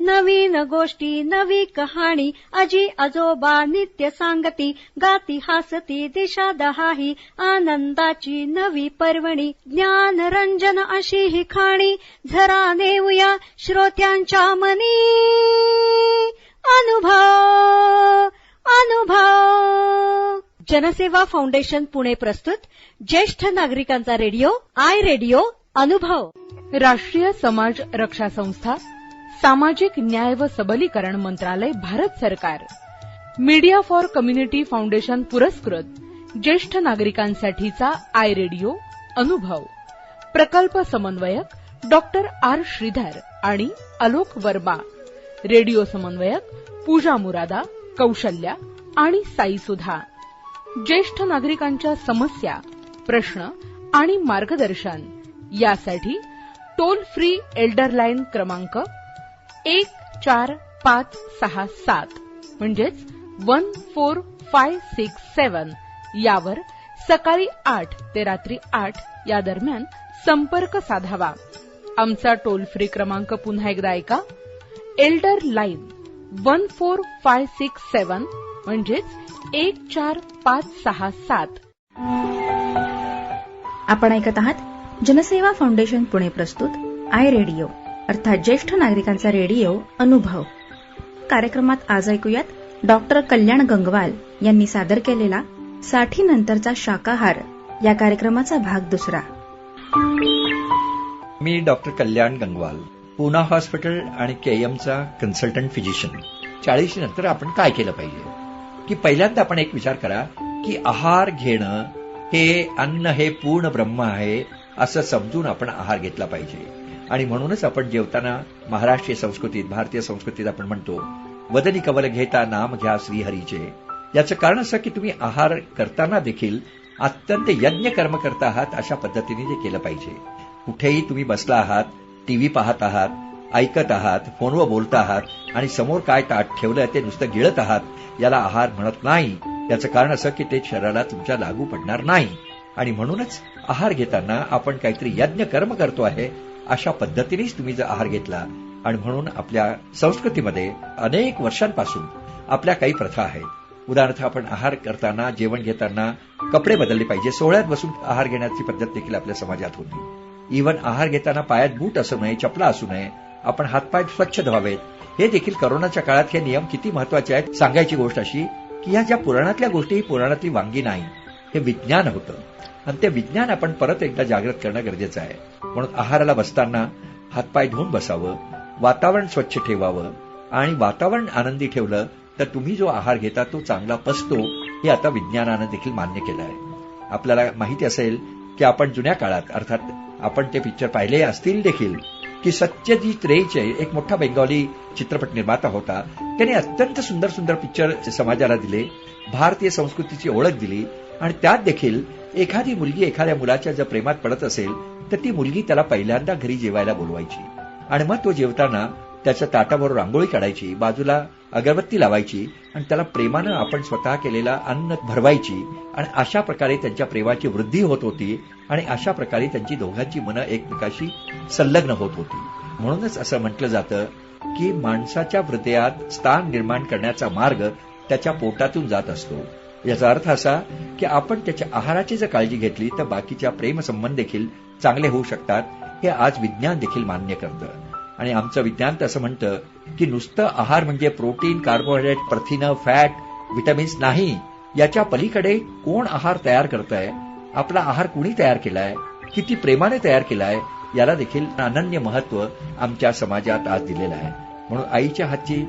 नवीन गोष्टी नवी कहाणी आजी आजोबा नित्य सांगती गाती हासती दिशा दहाही आनंदाची नवी पर्वणी ज्ञान रंजन अशी ही खाणी झरा नेऊया श्रोत्यांच्या मनी अनुभव अनुभव. जनसेवा फाउंडेशन पुणे प्रस्तुत ज्येष्ठ नागरिकांचा रेडिओ आय रेडिओ अनुभव. राष्ट्रीय समाज रक्षा संस्था, सामाजिक न्याय व सबलीकरण मंत्रालय, भारत सरकार, मीडिया फॉर कम्युनिटी फाउंडेशन पुरस्कृत ज्येष्ठ नागरिकांसाठीचा आय रेडिओ अनुभव. प्रकल्प समन्वयक डॉक्टर आर श्रीधर आणि आलोक वर्मा. रेडिओ समन्वयक पूजा मुरादा, कौशल्या आणि साई सुधा. ज्येष्ठ नागरिकांच्या समस्या, प्रश्न आणि मार्गदर्शन यासाठी टोल फ्री एल्डर लाईन क्रमांक 14567 म्हणजेच 14567 यावर सकाळी 8 ते रात्री 8 या दरम्यान संपर्क साधावा. आमचा टोल फ्री क्रमांक पुन्हा एकदा ऐका. एल्डर लाईन 14567 म्हणजेच 14567. आपण ऐकत आहात जनसेवा फाउंडेशन पुणे प्रस्तुत आय रेडिओ अर्थात ज्येष्ठ नागरिकांचा रेडिओ अनुभव. कार्यक्रमात आज ऐकूयात डॉक्टर कल्याण गंगवाल यांनी सादर केलेला 60 नंतरचा शाकाहार या कार्यक्रमाचा भाग दुसरा. मी डॉक्टर कल्याण गंगवाल, पूना हॉस्पिटल आणि केएमचा कन्सल्टंट फिजिशियन. 40 नंतर आपण काय केलं पाहिजे की पहिल्यांदा आपण एक विचार करा की आहार घेणं हे अन्न हे पूर्ण ब्रह्म आहे असं समजून आपण आहार घेतला पाहिजे. आणि म्हणूनच आपण जेवताना महाराष्ट्रीय संस्कृतीत, भारतीय संस्कृतीत आपण म्हणतो वदनी कवल घेता नाम घ्या श्रीहरीचे. याचं कारण असं की तुम्ही आहार करताना देखील अत्यंत यज्ञ कर्म करता आहात अशा पद्धतीने ते केलं पाहिजे. कुठेही तुम्ही बसला आहात, टीव्ही पाहत आहात, ऐकत आहात, फोनवर बोलत आहात आणि समोर काय ताट ठेवलंय ते नुसतं गिळत आहात, याला आहार म्हणत नाही. याचं कारण असं की ते शरीराला तुमच्या लागू पडणार नाही. आणि म्हणूनच आहार घेताना आपण काहीतरी यज्ञ कर्म करतो आहे अशा पद्धतीनेच तुम्ही जर आहार घेतला. आणि म्हणून आपल्या संस्कृतीमध्ये अनेक वर्षांपासून आपल्या काही प्रथा आहेत. उदाहरणार्थ आपण आहार करताना, जेवण घेताना कपडे बदलले पाहिजे. सोहळ्यात बसून आहार घेण्याची पद्धत देखील आपल्या समाजात होती. इव्हन आहार घेताना पायात बूट असू नये, चपला असू नये, आपण हातपाय स्वच्छ धुवावेत. हे देखील करोनाच्या काळात हे नियम किती महत्वाचे आहेत. सांगायची गोष्ट अशी की ह्या ज्या पुराणातल्या गोष्टी ही पुराणातली वांगी नाही, हे विज्ञान होतं आणि ते विज्ञान आपण परत एकदा जागृत करणं गरजेचं आहे. म्हणून आहाराला बसताना हातपाय धुवून बसावं, वातावरण स्वच्छ ठेवावं आणि वातावरण आनंदी ठेवलं तर तुम्ही जो आहार घेता तो चांगला पचतो. हे आता विज्ञानानं देखील मान्य केलं आहे. आपल्याला माहिती असेल की आपण जुन्या काळात, अर्थात आपण ते पिक्चर पाहिले असतील देखील, की सत्यजित रेचे एक मोठा बेंगॉली चित्रपट निर्माता होता. त्याने अत्यंत सुंदर सुंदर पिक्चर समाजाला दिले, भारतीय संस्कृतीची ओळख दिली. आणि त्यात देखील एखादी मुलगी एखाद्या मुलाच्या जर प्रेमात पडत असेल तर ती मुलगी त्याला पहिल्यांदा घरी जेवायला बोलवायची आणि मग तो जेवताना त्याच्या ताटाबरोबर रांगोळी काढायची, बाजूला अगरबत्ती लावायची आणि त्याला प्रेमानं आपण स्वतः केलेला अन्न भरवायची. आणि अशा प्रकारे त्यांच्या प्रेमाची वृद्धी होत होती आणि अशा प्रकारे त्यांची दोघांची मनं एकमेकाशी संलग्न होत होती. म्हणूनच असं म्हटलं जातं की माणसाच्या हृदयात स्थान निर्माण करण्याचा मार्ग त्याच्या पोटातून जात असतो. याचा अर्थ असा की आपण त्याच्या आहाराची जर काळजी घेतली तर बाकीच्या प्रेमसंबंध देखील चांगले होऊ शकतात. हे आज विज्ञान देखील मान्य करतं. आणि आमचं विज्ञान तर असं म्हणतं की नुसतं आहार म्हणजे प्रोटीन, कार्बोहायड्रेट, प्रथिनं, फॅट, व्हिटॅमिन्स नाही. याच्या पलीकडे कोण आहार तयार करतंय, आपला आहार कुणी तयार केलाय, किती प्रेमाने तयार केलाय, याला देखील अनन्य महत्व आमच्या समाजात आज दिलेलं आहे. म्हणून आईच्या हातची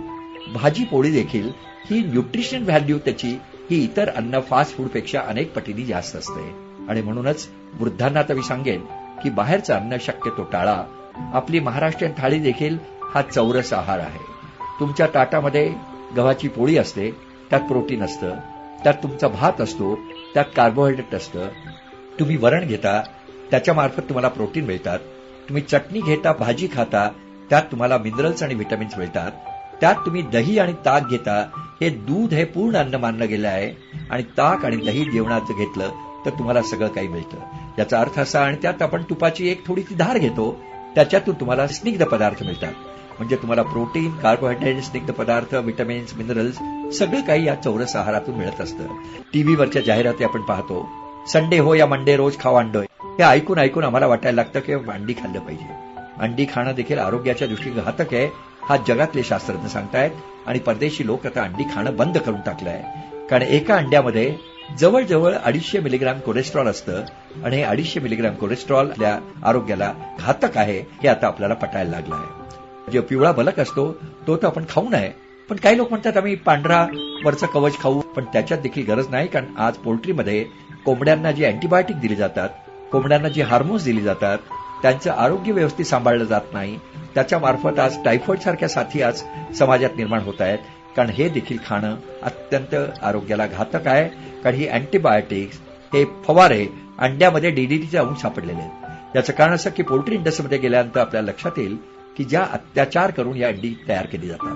भाजी पोळी देखील ही न्यूट्रिशन व्हॅल्यू त्याची ही इतर अन्न फास्ट फूडपेक्षा अनेक पटीने जास्त असते. आणि म्हणूनच वृद्धांना तर मी सांगेन की बाहेरचं अन्न शक्यतो टाळा. आपली महाराष्ट्रीयन थाळी देखील हा चौरस आहार आहे. तुमच्या ताटामध्ये गव्हाची पोळी असते, त्यात प्रोटीन असतं, त्यात तुमचा भात असतो, त्यात कार्बोहायड्रेट असतं. तुम्ही वरण घेता, त्याच्यामार्फत तुम्हाला प्रोटीन मिळतात. तुम्ही चटणी घेता, भाजी खाता, त्यात तुम्हाला मिनरल्स आणि व्हिटॅमिन्स मिळतात. त्यात तुम्ही दही आणि ताक घेता. हे दूध हे पूर्ण अन्न मानलं गेलं आहे आणि ताक आणि दही जेवणाचं घेतलं तर तुम्हाला सगळं काही मिळतं. याचा अर्थ असा, आणि त्यात आपण तुपाची एक थोडीशी धार घेतो, त्याच्यातून तुम्हाला स्निग्ध पदार्थ मिळतात. म्हणजे तुम्हाला प्रोटीन, कार्बोहायड्रेट, स्निग्ध पदार्थ, विटामिन्स, मिनरल्स सगळं काही या चौरस आहारातून मिळत असतं. टीव्हीवरच्या जाहिराती आपण पाहतो, संडे हो या मंडे रोज खावा अंड. हे ऐकून ऐकून आम्हाला वाटायला लागतं की अंडी खाल्लं पाहिजे. अंडी खाणं देखील आरोग्याच्या दृष्टीने घातक आहे, हा जगातले शास्त्रज्ञ सांगतायत. आणि परदेशी लोक आता अंडी खाणं बंद करून टाकलं आहे. कारण एका अंड्यामध्ये जवळजवळ 250 मिलीग्राम कोलेस्ट्रॉल असतं आणि हे 250 मिलीग्राम कोलेस्ट्रॉल आपल्या आरोग्याला घातक आहे हे आता आपल्याला पटायला लागलं आहे. जो पिवळा बलक असतो तो तर आपण खाऊ नये, पण काही लोक म्हणतात आम्ही पांढरा वरचं कवच खाऊ, पण त्याच्यात देखील गरज नाही. कारण आज पोल्ट्रीमध्ये कोंबड्यांना जी अँटीबायोटिक दिली जातात, कोंबड्यांना जी हार्मोन्स दिली जातात, त्यांचं आरोग्य व्यवस्थित सांभाळलं जात नाही. त्याच्यामार्फत आज टायफॉइड सारख्या साथी आज समाजात निर्माण होत आहेत. कारण हे देखील खाणं अत्यंत आरोग्याला घातक आहे. कारण ही अँटीबायोटिक्स, हे फवारे अंड्यामध्ये डीडीटीचे अंश सापडलेले आहेत. याचं कारण असं की पोल्ट्री इंडस्ट्रीमध्ये गेल्यानंतर आपल्याला लक्षात येईल की ज्या अत्याचार करून या अंडी तयार केली जातात,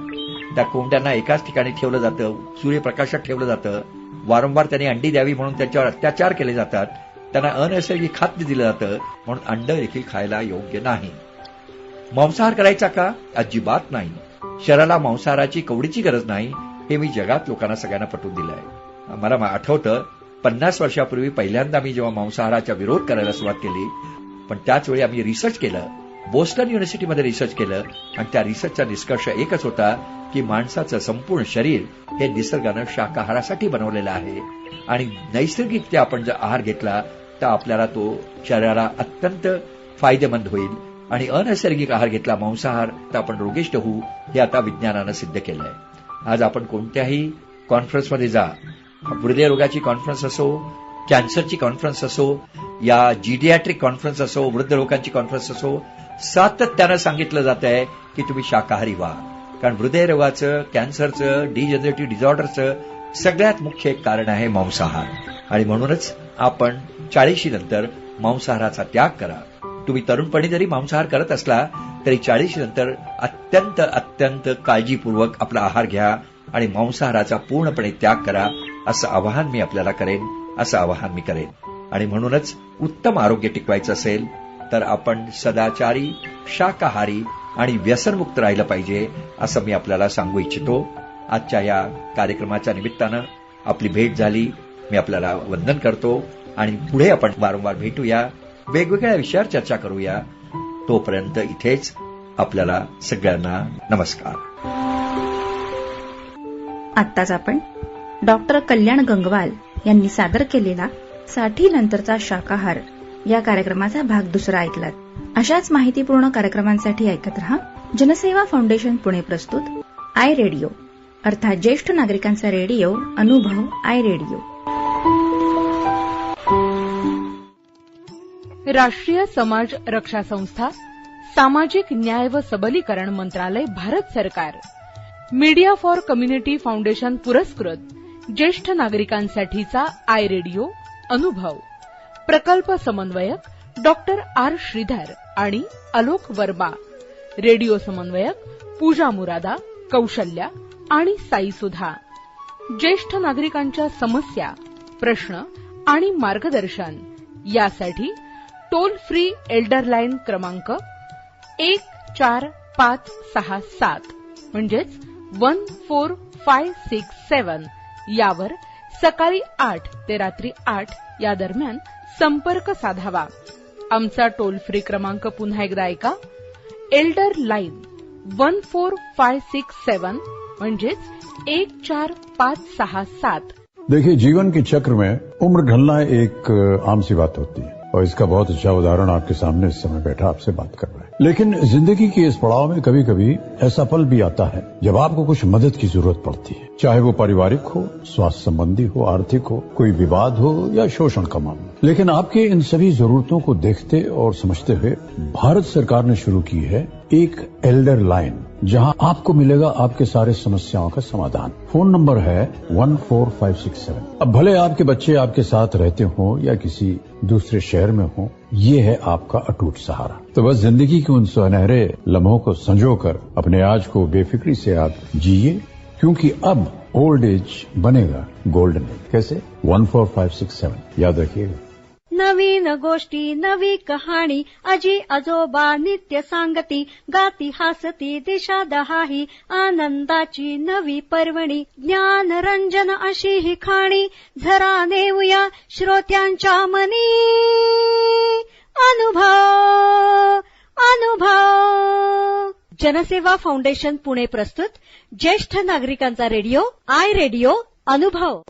त्या कोंबड्यांना एकाच ठिकाणी ठेवलं जातं, सूर्यप्रकाशात ठेवलं जातं, वारंवार त्यांनी अंडी द्यावी म्हणून त्यांच्यावर अत्याचार केले जातात, त्यांना अनैसर्गिक खाद्य दिलं जातं, म्हणून अंड देखील खायला योग्य नाही. मांसाहार करायचा का? अजिबात नाही. शरीराला मांसाहाराची कवडीची गरज नाही, हे मी जगात लोकांना सगळ्यांना पटवून दिलं आहे. मला आठवतं 50 वर्षापूर्वी पहिल्यांदा मी जेव्हा मांसाहाराचा विरोध करायला सुरुवात केली, पण त्याच वेळी आम्ही रिसर्च केलं, बोस्टन युनिव्हर्सिटीमध्ये रिसर्च केलं, आणि त्या रिसर्चचा निष्कर्ष एकच होता की माणसाचं संपूर्ण शरीर हे निसर्गानं शाकाहारासाठी बनवलेलं आहे. आणि नैसर्गिकरित्या आपण जर आहार घेतला तर आपल्याला तो शरीराला अत्यंत फायदेमंद होईल. आणि अनैसर्गिक आहार घेतला, मांसाहार, तर आपण रोगिष्ट होऊ, हे आता विज्ञानानं सिद्ध केलं आहे. आज आपण कोणत्याही कॉन्फरन्समध्ये जा, हृदयरोगाची कॉन्फरन्स असो, कॅन्सरची कॉन्फरन्स असो, या जिडियाट्रिक कॉन्फरन्स असो, वृद्ध लोकांची कॉन्फरन्स असो, सातत्यानं सांगितलं जात आहे की तुम्ही शाकाहारी व्हा. कारण हृदयरोगाचं, कॅन्सरचं, डिजनरेटिव्ह डिझॉर्डरचं सगळ्यात मुख्य एक कारण आहे मांसाहार. आणि म्हणूनच आपण 40 नंतर मांसाहाराचा त्याग करा. तुम्ही तरुणपणी जरी मांसाहार करत असला तरी 40 नंतर अत्यंत अत्यंत काळजीपूर्वक आपला आहार घ्या आणि मांसाहाराचा पूर्णपणे त्याग करा, असं आवाहन मी आपल्याला करेन, असं आवाहन मी करेन. आणि म्हणूनच उत्तम आरोग्य टिकवायचं असेल तर आपण सदाचारी, शाकाहारी आणि व्यसनमुक्त राहिलं पाहिजे, असं मी आपल्याला सांगू इच्छितो. आजच्या या कार्यक्रमाच्या निमित्तानं आपली भेट झाली, मी आपल्याला वंदन करतो. आणि पुढे आपण वारंवार भेटूया, वेगवेगळ्या विषयावर चर्चा करूया. तोपर्यंत इथेच आपल्याला सगळ्यांना नमस्कार. आत्ताच आपण डॉक्टर कल्याण गंगवाल यांनी सादर केलेला 60 नंतरचा शाकाहार या कार्यक्रमाचा भाग दुसरा ऐकलात. अशाच माहितीपूर्ण कार्यक्रमांसाठी ऐकत रहा जनसेवा फाउंडेशन पुणे प्रस्तुत आय रेडिओ, अर्थात ज्येष्ठ नागरिकांचा रेडिओ अनुभव आय रेडिओ. राष्ट्रीय समाज रक्षा संस्था, सामाजिक न्याय व सबलीकरण मंत्रालय, भारत सरकार, मीडिया फॉर कम्युनिटी फाउंडेशन पुरस्कृत ज्येष्ठ नागरिकांसाठीचा आय रेडिओ अनुभव, प्रकल्प समन्वयक डॉक्टर आर श्रीधर आणि अलोक वर्मा, रेडिओ समन्वयक पूजा मुरादा, कौशल्या आणि साई सुधा. ज्येष्ठ नागरिकांच्या समस्या, प्रश्न आणि मार्गदर्शन यासाठी टोल फ्री एल्डर लाईन क्रमांक 14567 म्हणजेच 14567 यावर सकाळी 8 ते रात्री 8 या दरम्यान संपर्क साधावा. आमचा टोल फ्री क्रमांक पुन्हा एकदा ऐका, एल्डर लाईन 14567 म्हणजेच 14567. देखिए, जीवन के चक्र में उम्र ढलना एक आम सी बात होती है और इसका बहुत अच्छा उदाहरण आपके सामने इस समय बैठा आपसे बात कर रहा है. लेकिन जिंदगी के इस पड़ाव में कभी कभी ऐसा पल भी आता है जब आपको कुछ मदद की जरूरत पड़ती है, चाहे वो पारिवारिक हो, स्वास्थ्य संबंधी हो, आर्थिक हो, कोई विवाद हो या शोषण का मामला. लेकिन आपके इन सभी जरूरतों को देखते और समझते हुए भारत सरकार ने शुरू की है एक एल्डर लाइन, जहां आपको मिलेगा आपके सारे समस्याओं का समाधान. फोन नंबर है 14567. अब भले आपके बच्चे आपके साथ रहते हो या किसी दूसरे शहर में हो, ये है आपका अटूट सहारा. तो बस जिंदगी के उन सुनहरे लम्हों को संजोकर अपने आज को बेफिक्री से आप जिए, क्योंकि अब ओल्ड एज बनेगा गोल्डन एज. कैसे? 14567 याद रखिएगा. नवीन गोष्टी नवी कहाणी आजी आजोबा नित्य सांगती गाती हासती दिशा दहाही आनंदाची नवी पर्वणी ज्ञान रंजन अशी ही खाणी झरा नेऊया श्रोत्यांच्या मनी अनुभव अनुभव. जनसेवा फाउंडेशन पुणे प्रस्तुत ज्येष्ठ नागरिकांचा रेडिओ आय रेडिओ अनुभव.